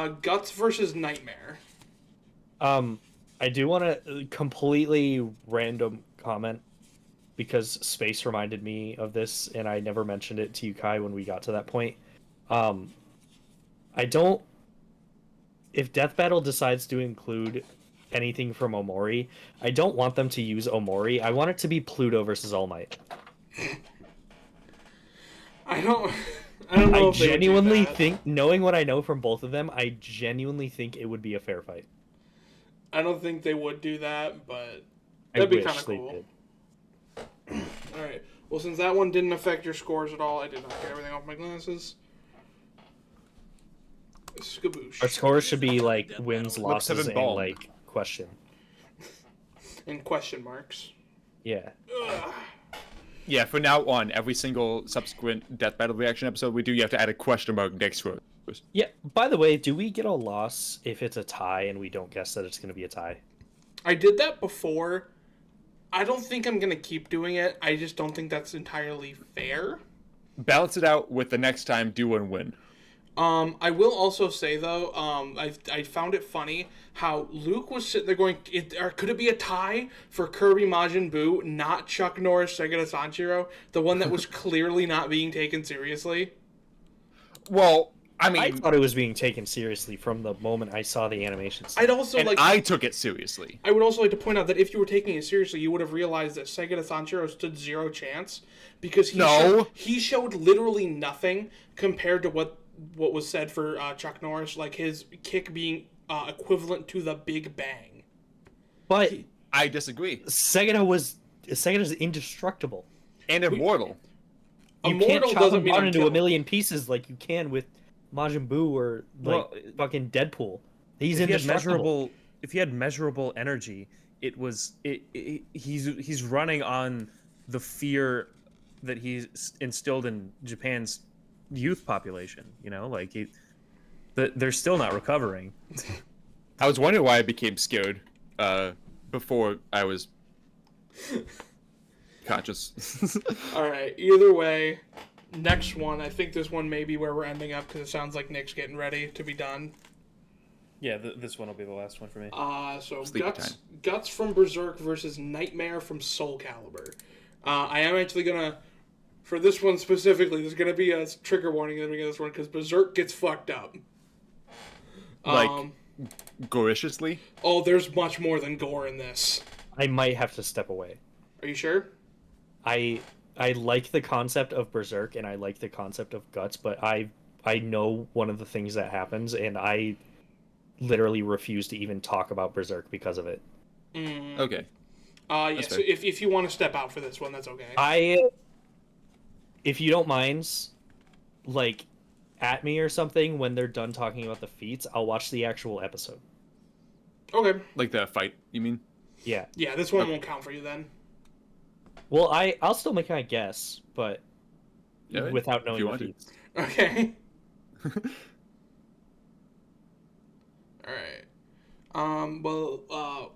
Guts versus Nightmare. I do want to completely random comment because Space reminded me of this, and I never mentioned it to you, Kai, when we got to that point. Um, I don't. If Death Battle decides to include anything from Omori, I don't want them to use Omori. I want it to be Pluto versus All Might. I don't. I don't know I if they would do genuinely that. think, knowing what I know from both of them, I genuinely think it would be a fair fight. I don't think they would do that, but I that'd be kind wish of they cool. did. All right. Well, since that one didn't affect your scores at all, I did not get everything off my glasses. Skaboosh. Our scores should be like wins, Lips have losses, been and balmed. like question. And question marks. Yeah. Ugh. Yeah, from now on, every single subsequent Death Battle reaction episode we do, you have to add a question mark next to it. Yeah. By the way, do we get a loss if it's a tie and we don't guess that it's going to be a tie? I did that before. I don't think I'm gonna keep doing it. I just don't think that's entirely fair. Balance it out with the next time, do and win. I will also say though, I found it funny how Luke was sitting there going, could it be a tie for Kirby Majin Buu, not Chuck Norris Sega Sanshiro, the one that was clearly not being taken seriously? Well, I I mean, thought it was being taken seriously from the moment I saw the animations. I'd also and like. I took it seriously. I would also like to point out that if you were taking it seriously, you would have realized that Sega Sanshiro stood zero chance because he showed literally nothing compared to what was said for Chuck Norris, like his kick being equivalent to the Big Bang. But I disagree. Segata is indestructible. And immortal. You Immortal can't chop doesn't him mean down into a unkillable. million pieces like you can with Majin Buu or like fucking Deadpool. He's indestructible. If he had measurable energy, he's running on the fear that he's instilled in Japan's youth population. You know, like they're still not recovering. I was wondering why I became scared before I was conscious. All right. Either way, next one. I think this one may be where we're ending up because it sounds like Nick's getting ready to be done. Yeah, this one will be the last one for me. So Sleepy Guts from Berserk versus Nightmare from Soul Calibur. I am actually gonna, for this one specifically, there's gonna be a trigger warning at the beginning of this one because Berserk gets fucked up. Like, goraciously? Oh, there's much more than gore in this. I might have to step away. Are you sure? I like the concept of Berserk and I like the concept of Guts, but I know one of the things that happens and I literally refuse to even talk about Berserk because of it. Okay. Yeah. So if you want to step out for this one, that's okay. If you don't mind, like, at me or something when they're done talking about the feats, I'll watch the actual episode. Okay. Like the fight, you mean? Yeah. Yeah, this one won't count for you then. Well, I'll still make my guess, but Yeah, without if knowing you the want to. Okay. feats. All right. Well,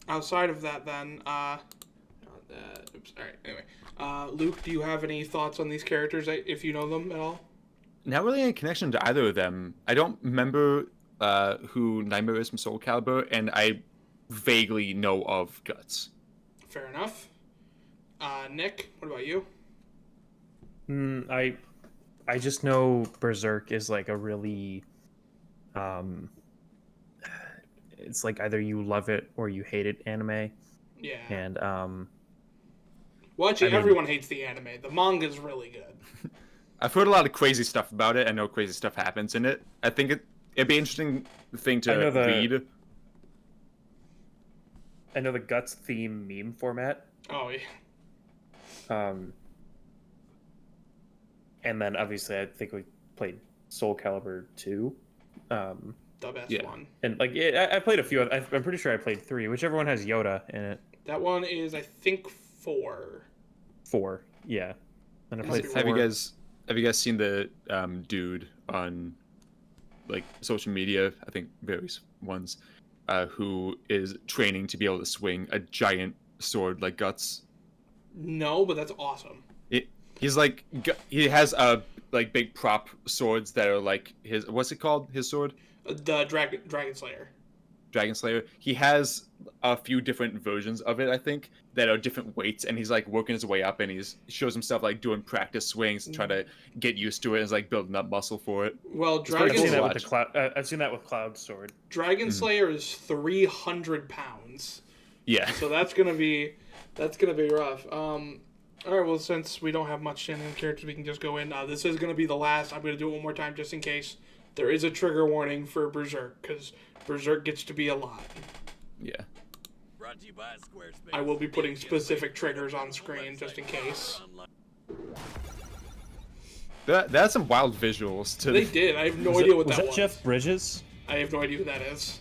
outside of that, then, not that. Oops. All right. Anyway, Luke, do you have any thoughts on these characters, if you know them at all? Not really any connection to either of them. I don't remember who Nightmare is from Soul Calibur, and I vaguely know of Guts. Fair enough. Nick, what about you? I just know Berserk is like a really, it's like either you love it or you hate it anime, Yeah. and Well, actually, I mean- everyone hates the anime. The manga's really good. I've heard a lot of crazy stuff about it. I know crazy stuff happens in it. I think it'd be an interesting thing to read. I know the Guts theme meme format. Oh, yeah. And then obviously I think we played Soul Calibur 2. The best Yeah. one. And like I played a few. I'm pretty sure I played 3, whichever one has Yoda in it. That one is, I think, 4. 4, yeah. And I Must played be 4. Have you guys seen the dude on like social media? I think various ones, who is training to be able to swing a giant sword like Guts. No, but that's awesome. He's like he has like big prop swords that are like his, what's it called? His sword? The Dragon Slayer. Dragon Slayer. He has a few different versions of it, I think, that are different weights, and he's like working his way up, and he shows himself like doing practice swings, trying to get used to it, and is like building up muscle for it. Well, pretty I've seen cool. that with the cloud. I've seen that with Cloud Sword. Dragon Slayer is 300 pounds. Yeah. So that's gonna be rough. All right. Well, since we don't have much in characters, we can just go in. This is gonna be the last. I'm gonna do it one more time just in case. There is a trigger warning for Berserk because Berserk gets to be a lot. Yeah. I will be putting specific triggers on screen just in case. That's some wild visuals too. They did. I have no idea what that was. Was that Jeff Bridges? I have no idea who that is.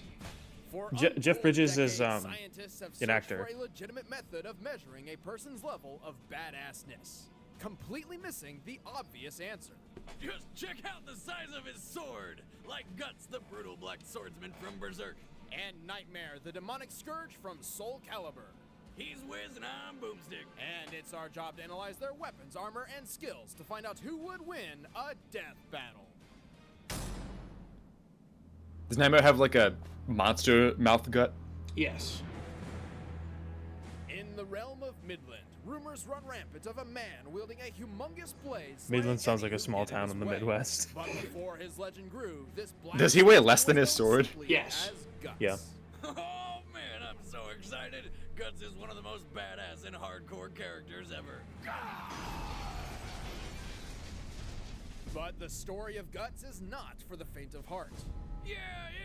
Jeff Bridges is an actor. For a legitimate method of measuring a person's level of badassness, completely missing the obvious answer. Just check out the size of his sword, like Guts, the brutal black swordsman from Berserk. And Nightmare, the demonic scourge from Soul Calibur. He's Wiz and I'm Boomstick. And it's our job to analyze their weapons, armor, and skills to find out who would win a death battle. Does Nightmare have like a monster mouth gut? Yes. In the realm of Midland, rumors run rampant of a man wielding a humongous blade. Midland sounds like a small town in the Midwest. But before his legend grew, this black Does he weigh less than his sword? Yes. Yeah. Oh man, I'm so excited. Guts is one of the most badass and hardcore characters ever. But the story of Guts is not for the faint of heart. Yeah,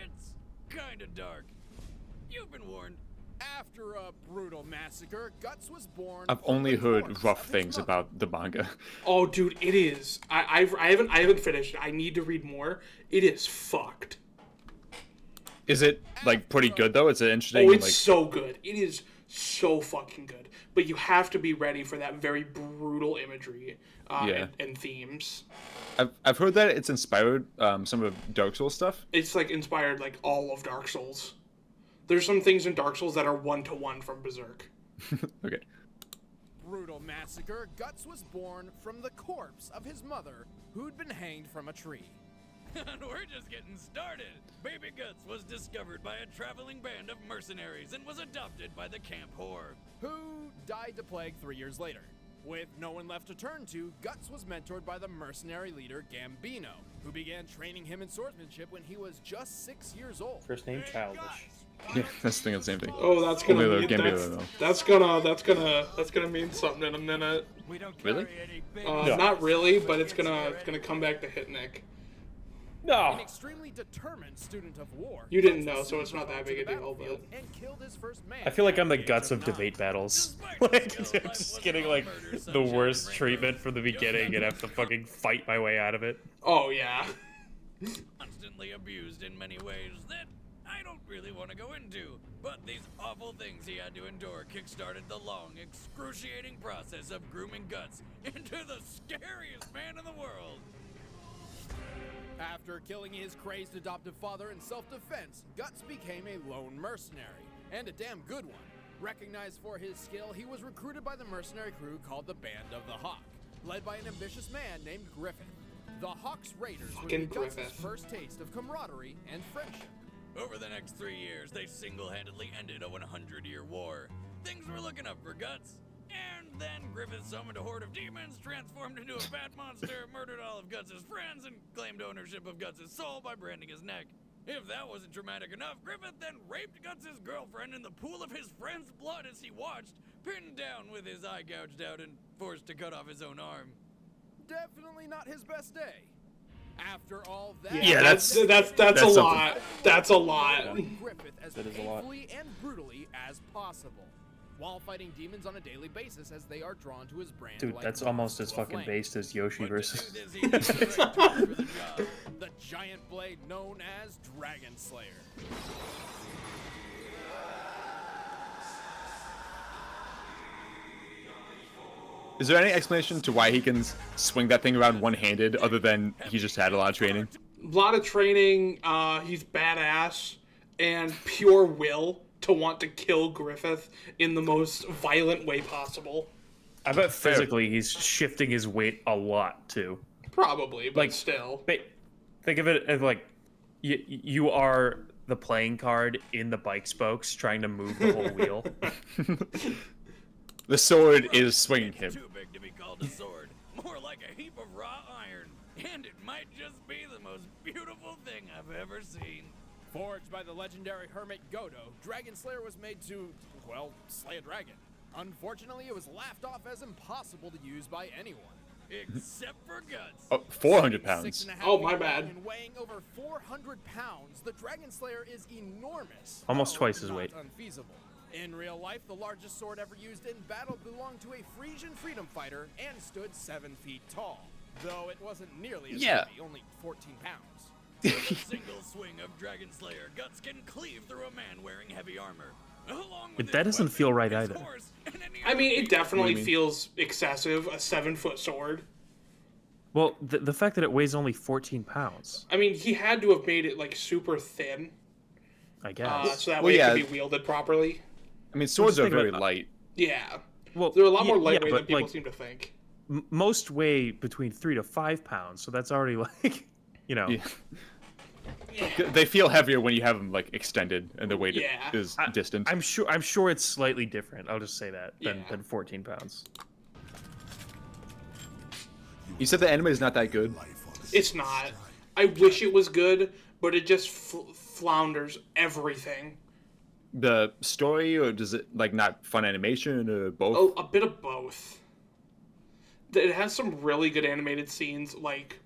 it's kinda dark. You've been warned. After a brutal massacre, Guts was born. I've from only the heard corpse rough of his things mother. about the manga. Oh, dude, it is. I haven't finished it. I need to read more. It is fucked. Is it like pretty good though? It's interesting. Oh, it's like so good. It is so fucking good. But you have to be ready for that very brutal imagery and themes. I've heard that it's inspired some of Dark Souls stuff. It's like inspired like all of Dark Souls. There's some things in Dark Souls that are 1-to-1 from Berserk. Okay. Brutal massacre, Guts was born from the corpse of his mother, who'd been hanged from a tree. And we're just getting started. Baby Guts was discovered by a traveling band of mercenaries and was adopted by the camp whore. Who died to plague 3 years later. With no one left to turn to, Guts was mentored by the mercenary leader Gambino, who began training him in swordsmanship when he was just 6 years old. First name Childish. Yeah, that's the same thing. Oh, that's gonna Only mean, the Gambino, that's gonna mean something in a minute. We don't Really? carry any big Not really, but it's gonna come back to hit Nick. An extremely determined student of war. You didn't Guts know, was so it's soon not that brought big to a the deal, battlefield and killed his first man. I feel like I'm the at Guts age of 9. debate battles. Despite Like, his I'm skill, just life getting was like no murder the subject worst to treatment from the beginning and have to fucking fight my way out of it. Oh yeah. Constantly abused in many ways that I don't really want to go into. But these awful things he had to endure kickstarted the long, excruciating process of grooming Guts into the scariest man in the world. After killing his crazed adoptive father in self-defense, Guts became a lone mercenary, and a damn good one. Recognized for his skill, he was recruited by the mercenary crew called the Band of the Hawk, led by an ambitious man named Griffith. The Hawk's Raiders would be Fucking Guts' Griffith. first taste of camaraderie and friendship. Over the next 3 years, they single-handedly ended a 100-year war. Things were looking up for Guts. And then Griffith summoned a horde of demons, transformed into a fat monster, murdered all of Guts' friends, and claimed ownership of Guts' soul by branding his neck. If that wasn't dramatic enough, Griffith then raped Guts' girlfriend in the pool of his friend's blood as he watched, pinned down with his eye gouged out and forced to cut off his own arm. Definitely not his best day. After all that, Yeah, that's a something. lot. That's a lot. Griffith as That is a lot. painfully and brutally as possible, while fighting demons on a daily basis as they are drawn to his brand. Dude, like that's moths almost to as a fucking flame. based as Yoshi But to versus. do this, he needed the right tool for the job. The giant blade known as Dragon Slayer. Is there any explanation to why he can swing that thing around one-handed, other than he just had a lot of training? A lot of training. He's badass and pure will to want to kill Griffith in the most violent way possible. I bet physically he's shifting his weight a lot too. Probably, but Like- still. Think of it as like You are the playing card in the bike spokes trying to move the whole wheel. The sword is swinging him. Too big to be called a sword, more like a heap of raw iron, and it might just be the most beautiful thing I've ever seen. Forged by the legendary hermit Godo, Dragon Slayer was made to, well, slay a dragon. Unfortunately, it was laughed off as impossible to use by anyone. Except for Guts. Oh, 400 pounds. 6.5 Oh, my feet bad. long and weighing over 400 pounds, the Dragon Slayer is enormous. Almost though twice his not weight. Unfeasible. In real life, the largest sword ever used in battle belonged to a Frisian freedom fighter and stood 7 feet tall. Though it wasn't nearly as Yeah. heavy, only 14 pounds. With a single swing of Dragon Slayer, Guts can cleave through a man wearing heavy armor. Along with That his doesn't weapon, feel right his either. horse, and any I mean, other it piece. definitely What do you mean? feels excessive. A 7-foot sword. Well, the fact that it weighs only 14 pounds, I mean, he had to have made it like super thin, I guess. so that Well, way yeah. it could be wielded properly. I mean, swords just are think very about- light. Yeah, Well, they're a lot more yeah, lightweight but, than people like, seem to think. most weigh between 3 to 5 pounds, so that's already like, you know. Yeah. They feel heavier when you have them like extended and the weight Yeah. is distant. I'm sure it's slightly different. I'll just say that than, Yeah. than 14 pounds. You said the anime is not that good. It's not. I wish it was good, but it just flounders everything. The story, or does it like not fun animation, or both? A bit of both. It has some really good animated scenes, like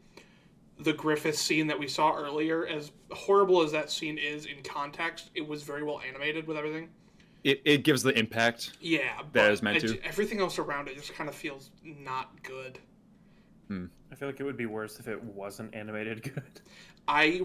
the Griffith scene that we saw earlier. As horrible as that scene is in context, it was very well animated with everything. It gives the impact. Yeah, That but is meant to. everything else around it just kind of feels not good. I feel like it would be worse if it wasn't animated good. I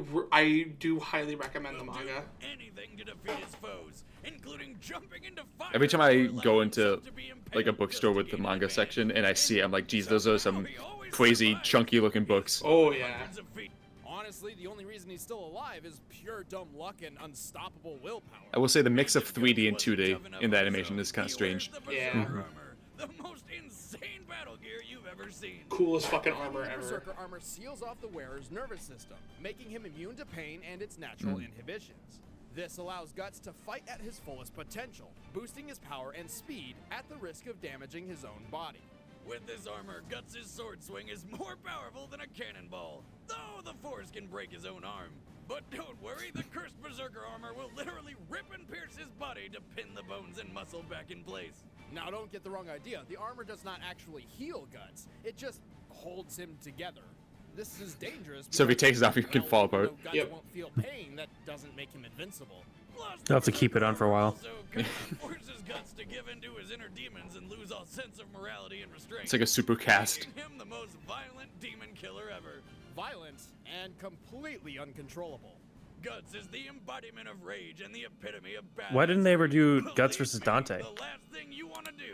do highly recommend the Do manga. anything to defeat his foes, including jumping into fire. Every time or I allowing go into himself to be like a impaled bookstore just with to the gain manga advantage. section, and I see, I'm like, geez, those are some Somehow he always crazy, survives. chunky looking books. Oh yeah, Hundreds of feet. Honestly, the only reason he's still alive is pure dumb luck and unstoppable willpower. I will say the mix of If 3D and Guts wasn't 2D tough enough in the on his animation own, is kind of he strange. wears the Yeah. Berserker armor, the most insane battle gear you've ever seen. coolest fucking armor ever. Berserker armor seals off the wearer's nervous system, making him immune to pain and its natural inhibitions. This allows Guts to fight at his fullest potential, boosting his power and speed at the risk of damaging his own body. With this armor, Guts' sword swing is more powerful than a cannonball, though the Force can break his own arm. But don't worry, the cursed Berserker armor will literally rip and pierce his body to pin the bones and muscle back in place. Now, don't get the wrong idea. The armor does not actually heal Guts. It just holds him together. This is dangerous. So if he because, takes it off, he can fall even apart. though Guts Yep. won't feel pain, that doesn't make him invincible. Plus, You'll have to keep it on for a while. Also, kind of forces Guts to give in to his inner demons and lose all sense of morality and restraint. It's like a super cast. Making him the most violent demon killer ever. Violent and completely uncontrollable. Guts is the embodiment of rage and the epitome of bad. Why didn't they ever do Believe Guts versus me, Dante? The last thing you want to do.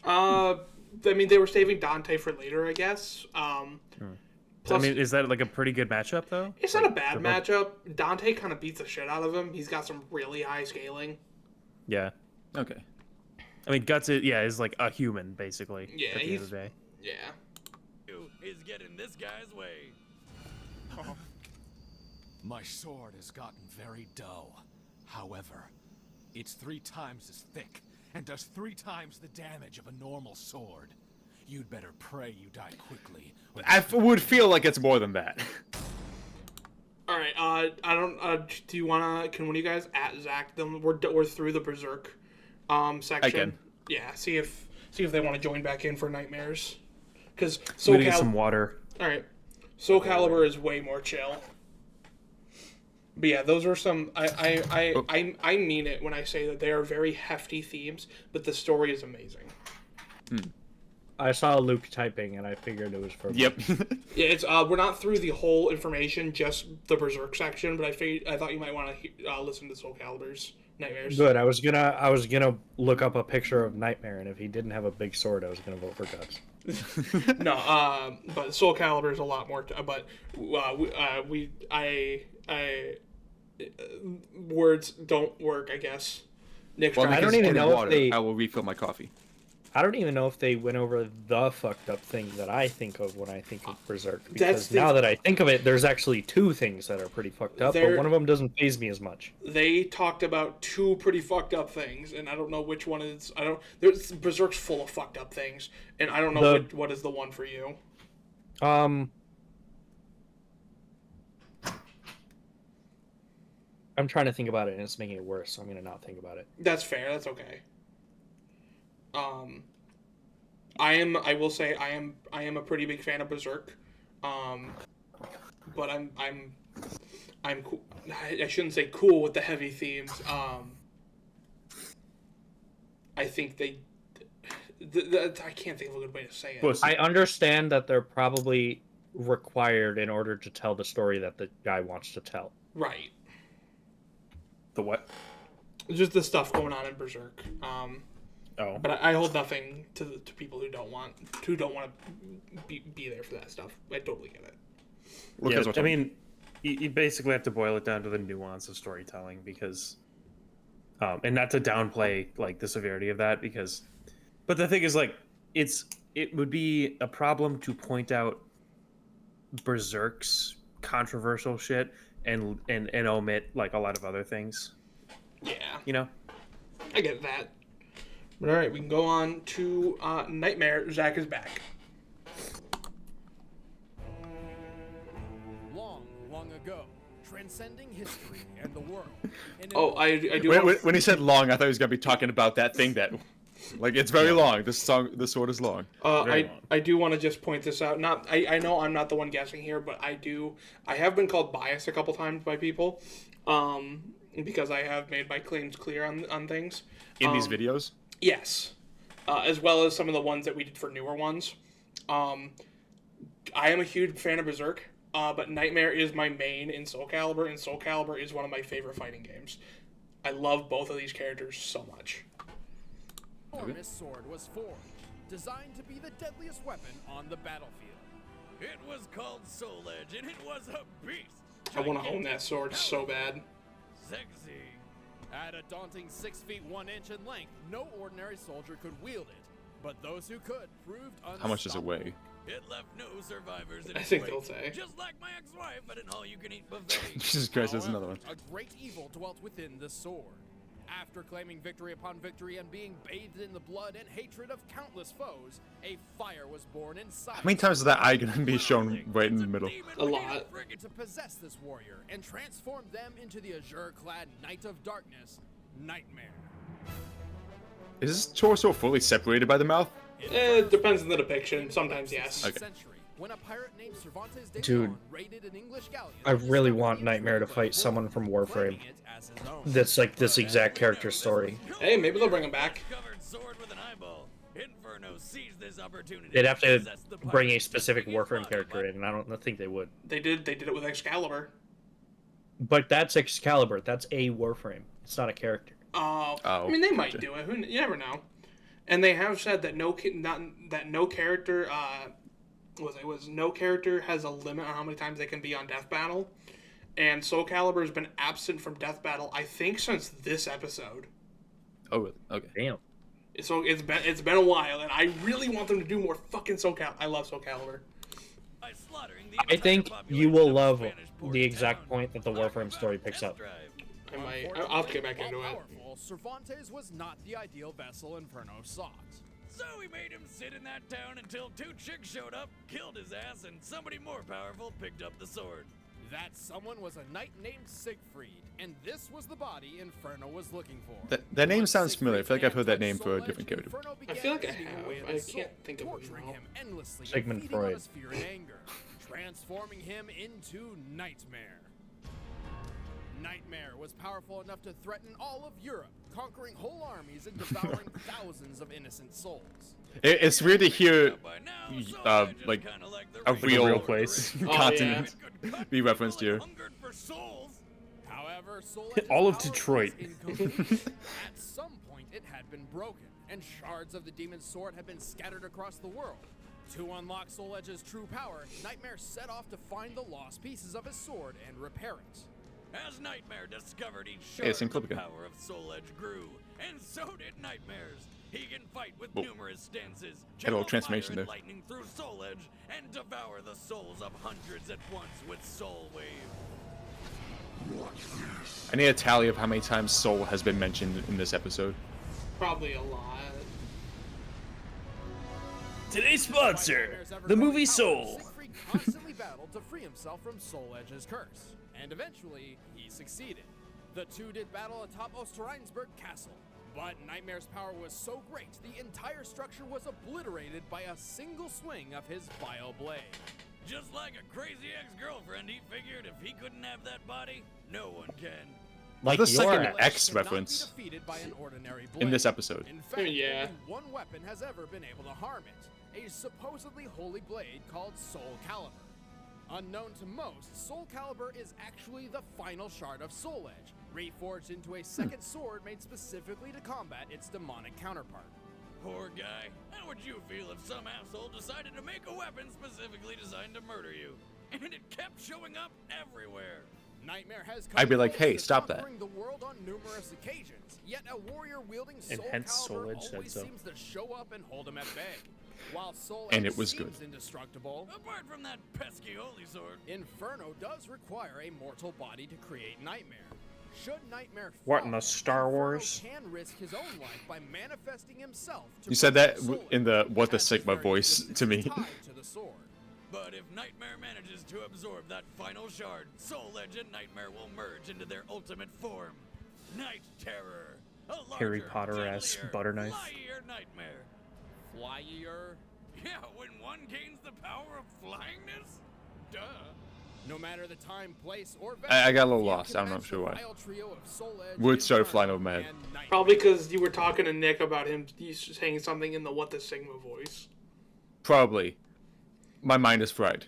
I mean, they were saving Dante for later, I guess. I Plus, mean, is that like a pretty good matchup though? it's not a bad matchup. Dante kind of beats the shit out of him. He's got some really high scaling. Yeah. Okay. I mean, Guts is like a human basically. Yeah, at the end of the day. Yeah. Is getting this guy's way. My sword has gotten very dull. However, it's 3 times as thick and does 3 times the damage of a normal sword. You'd better pray you die quickly. or I would feel like it's more than that. All right. I don't. Do you wanna? Can one of you guys at Zach them? We're through the Berserk, section. I can. Yeah. See if they want to join back in for Nightmares, because I'm gonna get some water. All right. Soul Calibur is way more chill. But yeah, those are some. I mean it when I say that they are very hefty themes, but the story is amazing. I saw Luke typing, and I figured it was for. Yep. Yeah, it's we're not through the whole information, just the Berserk section. But I thought you might want to listen to Soul Calibur's Nightmares. Good. I was gonna look up a picture of Nightmare, and if he didn't have a big sword, I was gonna vote for Guts. No, but Soul Calibur is a lot more. But words don't work, I guess. Nick's Well, trying I to don't Nick is even getting know if water. they- I will refill my coffee. I don't even know if they went over the fucked up thing that I think of when I think of Berserk. That's Because the- now that I think of it, there's actually two things that are pretty fucked up, There- but one of them doesn't faze me as much. They talked about two pretty fucked up things, and I don't know which one is. There's Berserk's full of fucked up things, and I don't know what is the one for you. I'm trying to think about it, and it's making it worse, so I'm gonna not think about it. That's fair. That's okay. I will say I am a pretty big fan of Berserk. But I'm cool. I shouldn't say cool with the heavy themes. I think I can't think of a good way to say it. Pussy. I understand that they're probably required in order to tell the story that the guy wants to tell. Right. The what? Just the stuff going on in Berserk. Oh. But I hold nothing to people who don't want to be there for that stuff. I totally get it. Yeah, I mean, you basically have to boil it down to the nuance of storytelling because, and not to downplay like the severity of that because, but the thing is like it would be a problem to point out Berserk's controversial shit and omit like a lot of other things. Yeah. You know. I get that. But all right, we can go on to Nightmare. Zach is back. Long ago, transcending history and the world. Oh, I do. When he said long, I thought he was gonna be talking about that thing that, like, it's very long. The sword is long. I do want to just point this out. I know I'm not the one guessing here, but I have been called biased a couple times by people, because I have made my claims clear on things. In these videos? Yes. As well as some of the ones that we did for newer ones. I am a huge fan of Berserk, but Nightmare is my main in Soul Calibur, and Soul Calibur is one of my favorite fighting games. I love both of these characters so much. Enormous sword was forged, designed to be the deadliest weapon on the battlefield. It was called Soul Edge, and it was a beast. I want to own that sword so bad. Sexy. At a daunting 6 feet 1 inch in length, no ordinary soldier could wield it. But those who could proved unstoppable. How much does it weigh? It left no survivors in I its think wake, they'll say. Just like my ex-wife at an all-you-can-eat buffet. Jesus Christ, there's another one. However, a great evil dwelt within the sword. After claiming victory upon victory and being bathed in the blood and hatred of countless foes, a fire was born inside. How many times is that eye gonna be shown right in the middle? A lot. To possess this warrior and transform them into the azure-clad Knight of Darkness, Nightmare. Is his torso fully separated by the mouth? It depends on the depiction. Sometimes yes. Okay. When a pirate named Cervantes de Dude, Leon raided an English galleon, I really want Nightmare to fight someone from Warframe. That's like this exact character story. Hey, maybe they'll bring him back. Covered sword with an eyeball. Inferno seized this opportunity. They'd have to Possess the bring a pirate, specific making it Warframe fun, character in, and I don't think they would. They did it with Excalibur. But that's Excalibur. That's a Warframe. It's not a character. Oh, I mean, they might gotcha. do it. You never know. And they have said that no character no character has a limit on how many times they can be on Death Battle. And Soul Calibur has been absent from Death Battle, I think, since this episode. Oh, really? Okay. Damn. So it's been a while, and I really want them to do more fucking Soul Calibur. I love Soul Calibur. by slaughtering the I entire think you will population of love Spanish Port the exact Town. point that the Warframe story picks up. I'll have to get back into it. Powerful, Cervantes was not the ideal vessel Inferno sought. So we made him sit in that town until two chicks showed up, killed his ass, and somebody more powerful picked up the sword. That someone was a knight named Siegfried, and this was the body Inferno was looking for. That name sounds familiar. I feel like I've heard that Siegfried's name for a soul different edge, character. Inferno I feel like I began eating have. away at I his can't soul, think of it torturing now. him endlessly and Sigmund feeding on Freud. his fear and anger, transforming him into Nightmare. Nightmare was powerful enough to threaten all of Europe, conquering whole armies and devouring thousands of innocent souls. It's weird to hear By now, Soul Edge is like kinda like the a radio real place. operator. continent Good cut, be referenced people here. hungered for souls. However, Soul Edge's All of power Detroit. was incomplete. At some point, it had been broken, and shards of the demon's sword had been scattered across the world. To unlock Soul Edge's true power, Nightmare set off to find the lost pieces of his sword and repair it. As Nightmare discovered each Hey, shard, same clip the again. power of Soul Edge grew, and so did Nightmare's. He can fight with Whoa. numerous stances, Had a little channel transformation fire and there. lightning through Soul Edge, and devour the souls of hundreds at once with Soul Wave. I need a tally of how many times Soul has been mentioned in this episode. Probably a lot. Today's sponsor, the movie Soul. Siegfried constantly battled to free himself from Soul Edge's curse, and eventually he succeeded. The two did battle atop Osterreinsburg Castle, but Nightmare's power was so great the entire structure was obliterated by a single swing of his vile blade. Just like a crazy ex-girlfriend, he figured if he couldn't have that body, no one can. Like the your second ex. X Cannot be reference defeated by an ordinary in blade. this episode. In fact, Yeah. only one weapon has ever been able to harm it, a supposedly holy blade called Soul Calibur. Unknown to most, Soul Calibur is actually the final shard of Soul Edge, reforged into a second sword made specifically to combat its demonic counterpart. Poor guy. How would you feel if some asshole decided to make a weapon specifically designed to murder you? And it kept showing up everywhere. Nightmare has come I'd be like, close hey, to stop that. conquering the world on numerous occasions, yet a warrior wielding And Soul hence Calibur Soul Edge said always so. seems to show up and hold him at bay. While Soul And Edge it was seems good. indestructible, Apart from that pesky holy sword. Inferno does require a mortal body to create Nightmare. Should Nightmare What, fall, in the Star Inferno Wars? can risk his own life by manifesting himself to You said that protect Soul in the Edge, What the as his Sigma very voice existence to me. is tied to the sword. But if Nightmare manages to absorb that final shard, Soul Edge and Nightmare will merge into their ultimate form. Night Terror. A larger, Harry Potter-esque deadlier, butter knife. flyier Nightmare. Flyer. Yeah, when one gains the power of flyingness? Duh. No matter the time, place, or I got a little you lost. can I'm not match sure the why. vile trio of Soul Edge, Wood started Inferno, flying over my head. and Nightmare. Probably because you were talking to Nick about him saying something in the What the Sigma voice. Probably. My mind is fried.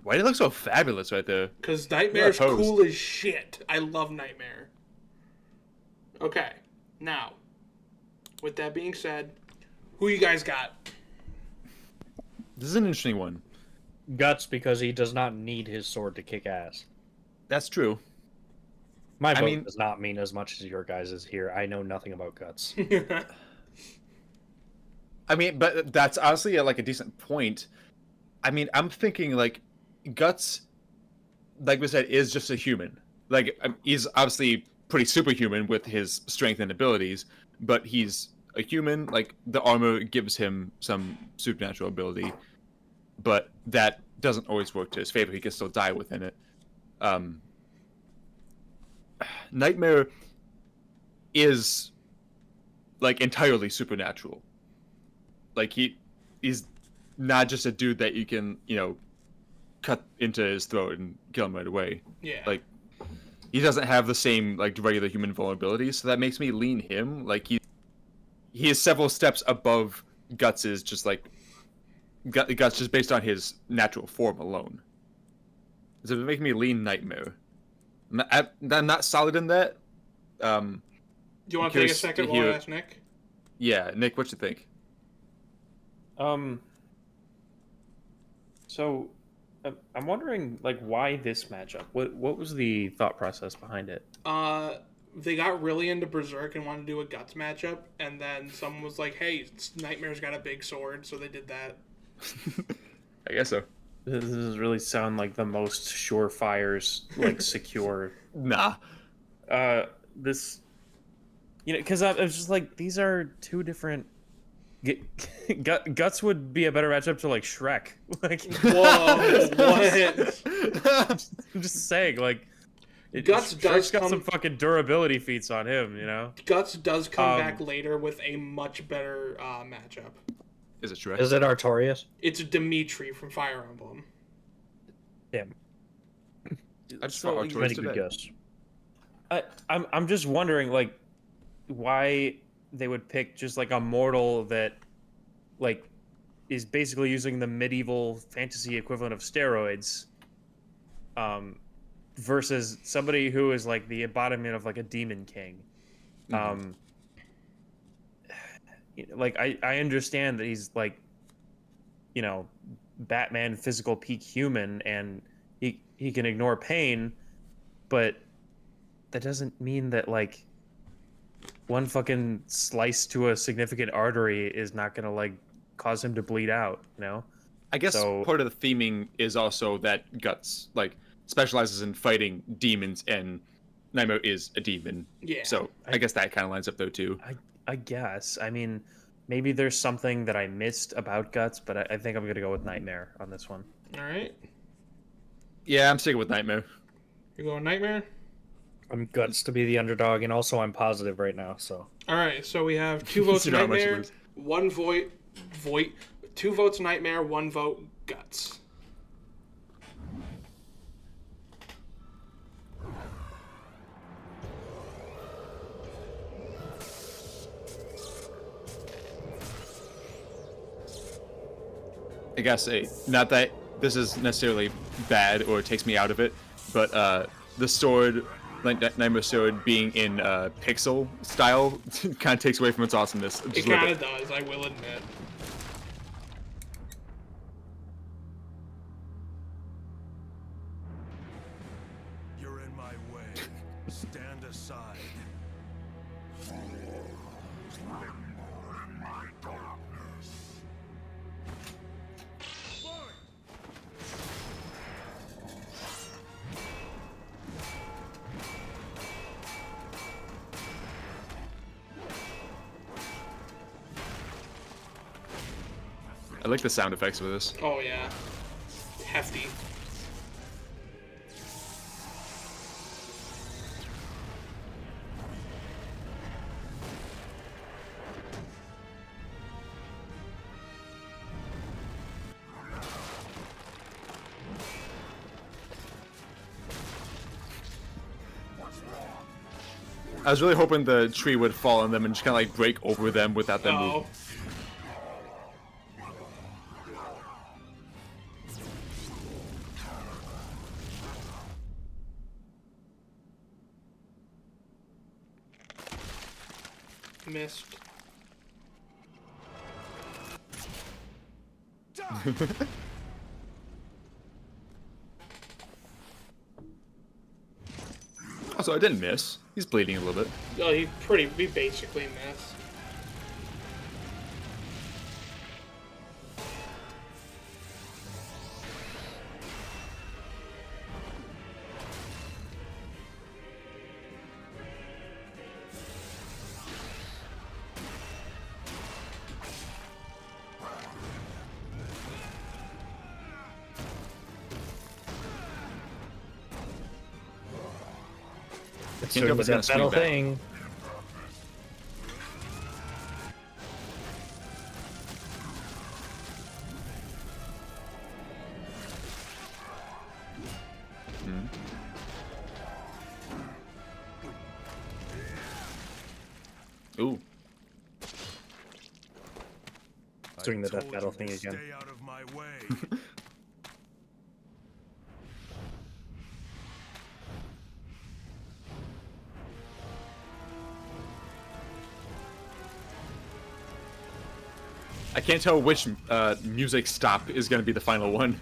Why do you look so fabulous right there? Because Nightmare's Yeah, pose. cool as shit. I love Nightmare. Okay, now, with that being said, who you guys got? This is an interesting one. Guts, because he does not need his sword to kick ass. That's true. My vote mean- does not mean as much as your guys' here. I know nothing about Guts. I mean, but that's honestly like a decent point. I mean, I'm thinking like Guts, like we said, is just a human. Like he's obviously pretty superhuman with his strength and abilities, but he's a human. Like the armor gives him some supernatural ability, but that doesn't always work to his favor. He can still die within it. Nightmare is like entirely supernatural. Like he's not just a dude that you can, cut into his throat and kill him right away. Yeah. Like he doesn't have the same like regular human vulnerabilities, so that makes me lean him. Like he is several steps above Guts's, just like Guts just based on his natural form alone. So it makes me lean Nightmare. I'm not solid in that. Do you want to take a second while I ask Nick? Yeah, Nick, what you think? So, I'm wondering, like, why this matchup? What was the thought process behind it? They got really into Berserk and wanted to do a Guts matchup, and then someone was like, hey, Nightmare's got a big sword, so they did that. I guess so. This does really sound like the most surefires, like, secure. Nah. This, because I was just like, these are two different. Guts would be a better matchup to like Shrek. Like, Whoa, what? I'm just saying, like, Guts does Shrek's got come- some fucking durability feats on him, Guts does come back later with a much better matchup. Is it Shrek? Is it Artorias? It's Dimitri from Fire Emblem. Damn. I just So, fought like, Artorias Very good today. guess. I'm just wondering, like, why they would pick just like a mortal that, like, is basically using the medieval fantasy equivalent of steroids, versus somebody who is like the embodiment of like a demon king. Like I understand that he's like, Batman physical peak human and he can ignore pain, but that doesn't mean that like one fucking slice to a significant artery is not gonna like cause him to bleed out, you know? I guess So- part of the theming is also that Guts like specializes in fighting demons, and Nightmare is a demon. Yeah. So I guess that kind of lines up though too. I guess. I mean, maybe there's something that I missed about Guts, but I think I'm gonna go with Nightmare on this one. All right. Yeah, I'm sticking with Nightmare. You're going Nightmare? I'm Guts to be the underdog, and also I'm positive right now, so. All right, so we have 2 votes You know how much you Nightmare, lose. 1 vote, 2 votes Nightmare, 1 vote Guts. I guess not that this is necessarily bad or takes me out of it, but the sword, like Nightmare sword, being in pixel style, kind of takes away from its awesomeness. It kind of does, I will admit. You're in my way. Stand aside. I like the sound effects with this. Oh, yeah. Hefty. I was really hoping the tree would fall on them and just kind of like break over them without them moving. Oh. Missed. Also, I didn't miss. He's bleeding a little bit. Oh, he basically missed. It's Can't tell doing if the it's gonna death swing battle back. thing. Ooh. It's doing the death Told battle you thing to again. Stay out of my way. I can't tell which music stop is going to be the final one.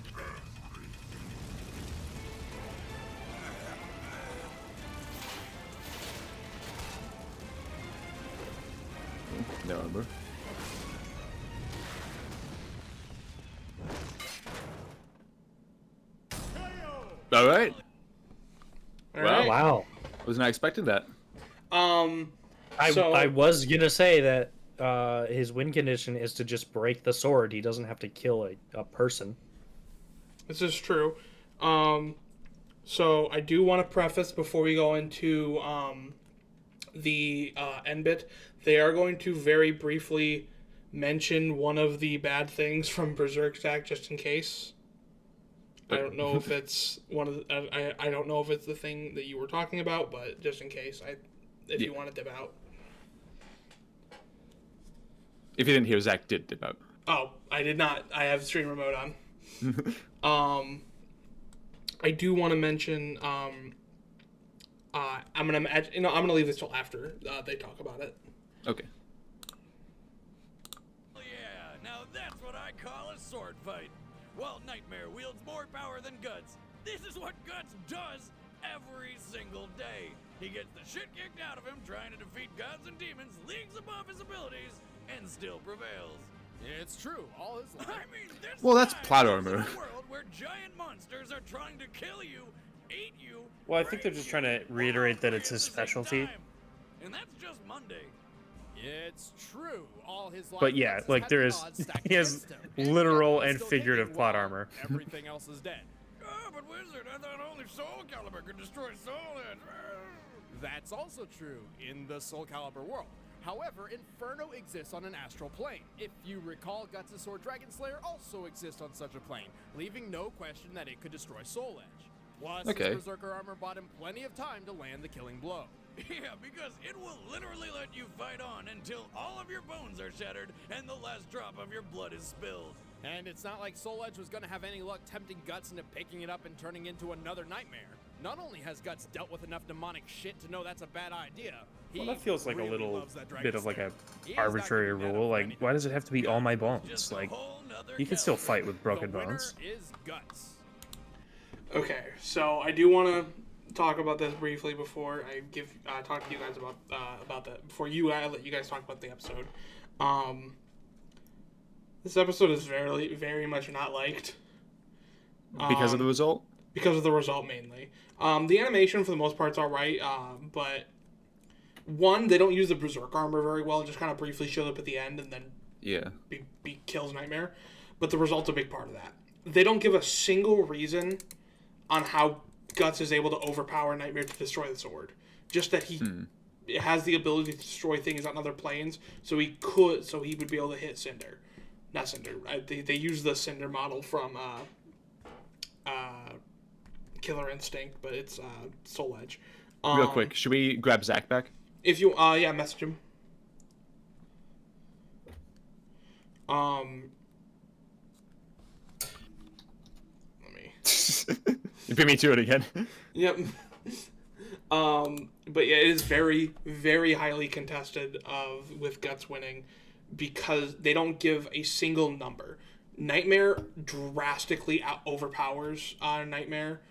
No number. All right. All Wow. right. Wow. Was not expecting that. So- I was gonna say that his win condition is to just break the sword. He doesn't have to kill a person. This is true. So I do want to preface before we go into the end bit. They are going to very briefly mention one of the bad things from Berserk Stack, just in case. I don't know if it's one of the, I don't know if it's the thing that you were talking about, but just in case, if you want to dip out. If you didn't hear, Zach did dip out. Oh, I did not. I have stream remote on. I do want to mention. I'm gonna leave this till after they talk about it. Okay. Yeah, now that's what I call a sword fight. While Nightmare wields more power than Guts, this is what Guts does. every single day. He gets the shit kicked out of him trying to defeat gods and demons leagues above his abilities and still prevails. It's true. All his life. I mean, this Well, that's guy plot lives armor. in a world where giant monsters are trying to kill you, eat you. Well, I think they're rape just you, trying to all reiterate that three it's at his the same specialty. time. And that's just Monday. It's true. All his life. But yeah, Guts has like had there the is, odds stacked he has against him, and yet literal he's and still figurative kicking plot while armor. Everything else is dead. Oh, but Wizard, I thought only Soul Calibur could destroy Soul Edge. That's also true in the Soul Calibur world. However, Inferno exists on an astral plane. If you recall, Guts' sword Dragon Slayer also exists on such a plane, leaving no question that it could destroy Soul Edge. Plus, Okay. his Berserker armor bought him plenty of time to land the killing blow. Yeah, because it will literally let you fight on until all of your bones are shattered and the last drop of your blood is spilled. And it's not like Soul Edge was gonna have any luck tempting Guts into picking it up and turning into another nightmare. Not only has Guts dealt with enough demonic shit to know that's a bad idea, he Well, that feels like really a little loves that Dragon bit of like Slayer. a He is not arbitrary giving that up rule. for Like, anything. why does it have to be all my bones? Just a Like, whole nother you can still Calibur. fight with broken the winner bones. is Guts. Okay, so I do want to talk about this briefly before I talk to you guys about that. Before I let you guys talk about the episode. This episode is very, very much not liked. Because of the result? Because of the result mainly. The animation for the most part's alright, but one, they don't use the Berserk armor very well. It just kind of briefly shows up at the end and then Yeah. kills Nightmare. But the result's a big part of that. They don't give a single reason on how Guts is able to overpower Nightmare to destroy the sword. Just that he has the ability to destroy things on other planes, so he would be able to hit Cinder. Not Cinder. They use the Cinder model from Killer Instinct, but it's Soul Edge. Real quick, should we grab Zach back? If you yeah, message him. Let me. You beat me to it again. Yep. But yeah, it is very, very highly contested with Guts winning because they don't give a single number. Nightmare drastically overpowers Nightmare.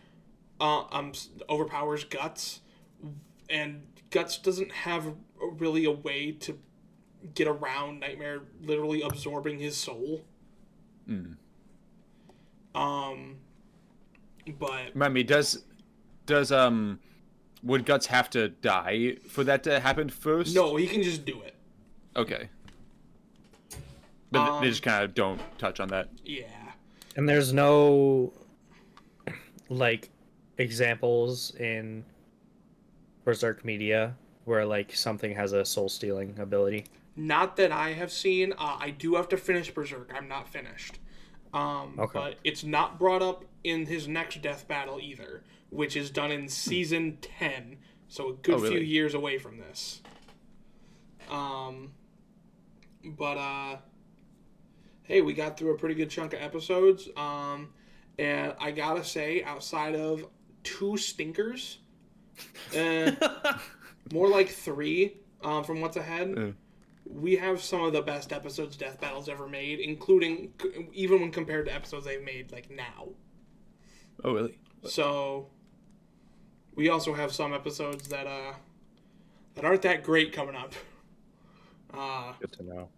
Overpowers Guts, and Guts doesn't have really a way to get around Nightmare literally absorbing his soul. But Remind me, would Guts have to die for that to happen first? no, he can just do it. Okay. But they just kind of don't touch on that. Yeah. And there's no like examples in Berserk media where like something has a soul stealing ability. Not that I have seen. I do have to finish Berserk. I'm not finished. Okay. But it's not brought up in his next death battle either, which is done in season 10, so a good Oh, really? few years away from this. Hey, we got through a pretty good chunk of episodes. And I gotta say, outside of 2 stinkers, more like 3 from what's ahead, we have some of the best episodes death battles ever made, including even when compared to episodes they've made like now. Oh, really? So we also have some episodes that aren't that great coming up. Good to know.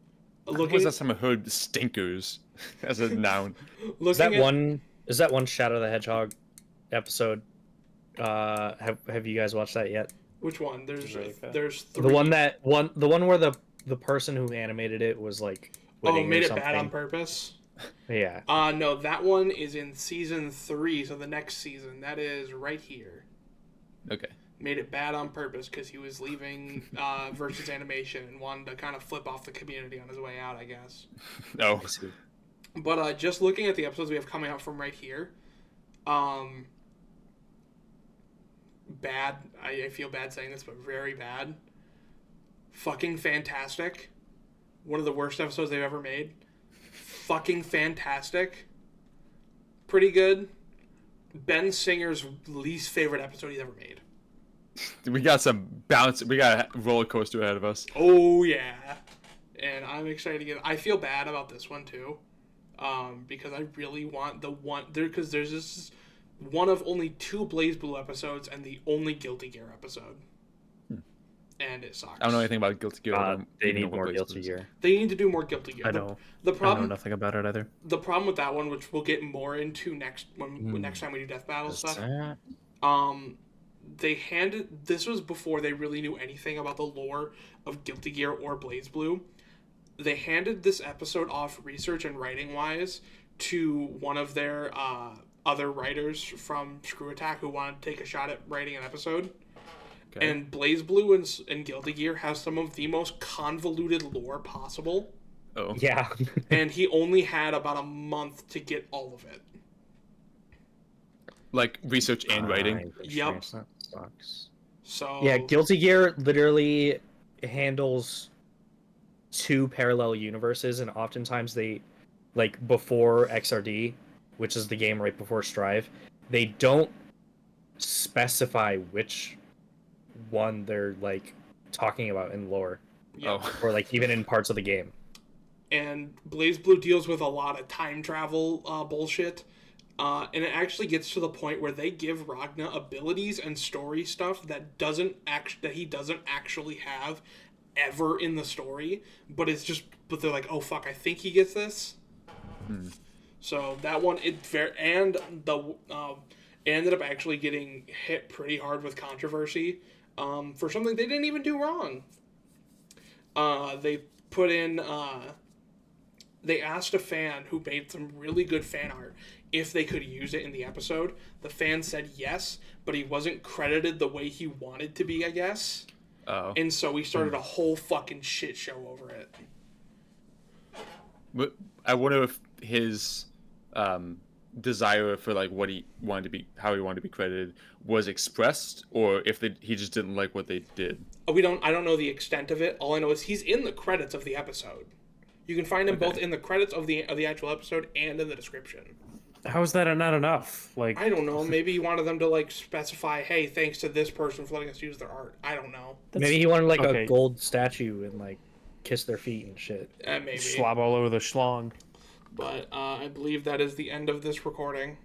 When was that time I heard stinkers as a noun? Is that one Shadow the Hedgehog episode? Have you guys watched that yet? Which one? There's 3. The one where the person who animated it was like made it or bad on something. purpose. Yeah. No, that one is in season 3, so the next season. That is right here. Okay. Made it bad on purpose because he was leaving Versus Animation and wanted to kind of flip off the community on his way out, I guess. Oh. But just looking at the episodes we have coming out from right here, bad. I feel bad saying this, but very bad. Fucking fantastic. One of the worst episodes they've ever made. Fucking fantastic. Pretty good. Ben Singer's least favorite episode he's ever made. We got some bounce. We got a roller coaster ahead of us. Oh yeah, and I'm excited to get. I feel bad about this one too, because I really want the one there because there's this one of only 2 BlazBlue episodes and the only Guilty Gear episode. And it sucks. I don't know anything about Guilty Gear. They need more Guilty Gear. They need to do more Guilty Gear. I know. The problem. I know nothing about it either. The problem with that one, which we'll get more into next time we do Death Battle stuff. This was before they really knew anything about the lore of Guilty Gear or BlazBlue. They handed this episode off research and writing wise to one of their other writers from Screw Attack who wanted to take a shot at writing an episode. Okay. And BlazBlue and Guilty Gear has some of the most convoluted lore possible. Oh. Yeah. And he only had about a month to get all of it. Like research and writing? Yep. That sucks. So yeah, Guilty Gear literally handles 2 parallel universes, and oftentimes they, like, before XRD, which is the game right before Strive, they don't specify which one they're, like, talking about in lore. Yeah. Or, like, even in parts of the game. And BlazBlue deals with a lot of time travel bullshit. And it actually gets to the point where they give Ragna abilities and story stuff that he doesn't actually have ever in the story, but they're like, oh fuck, I think he gets this. So that one, it ended up actually getting hit pretty hard with controversy for something they didn't even do wrong. They put in they asked a fan who made some really good fan art if they could use it in the episode. The fan said yes, but he wasn't credited the way he wanted to be, I guess. Oh. And so we started a whole fucking shit show over it. But I wonder if his desire for like what he wanted to be, how he wanted to be credited, was expressed, or if he just didn't like what they did. I don't know the extent of it. All I know is he's in the credits of the episode. You can find him both in the credits of the actual episode and in the description. How is that not enough? Like, I don't know. Maybe he wanted them to like specify, "Hey, thanks to this person for letting us use their art." I don't know. Maybe he wanted like a gold statue and like kiss their feet and shit. Maybe slob all over the schlong. But I believe that is the end of this recording.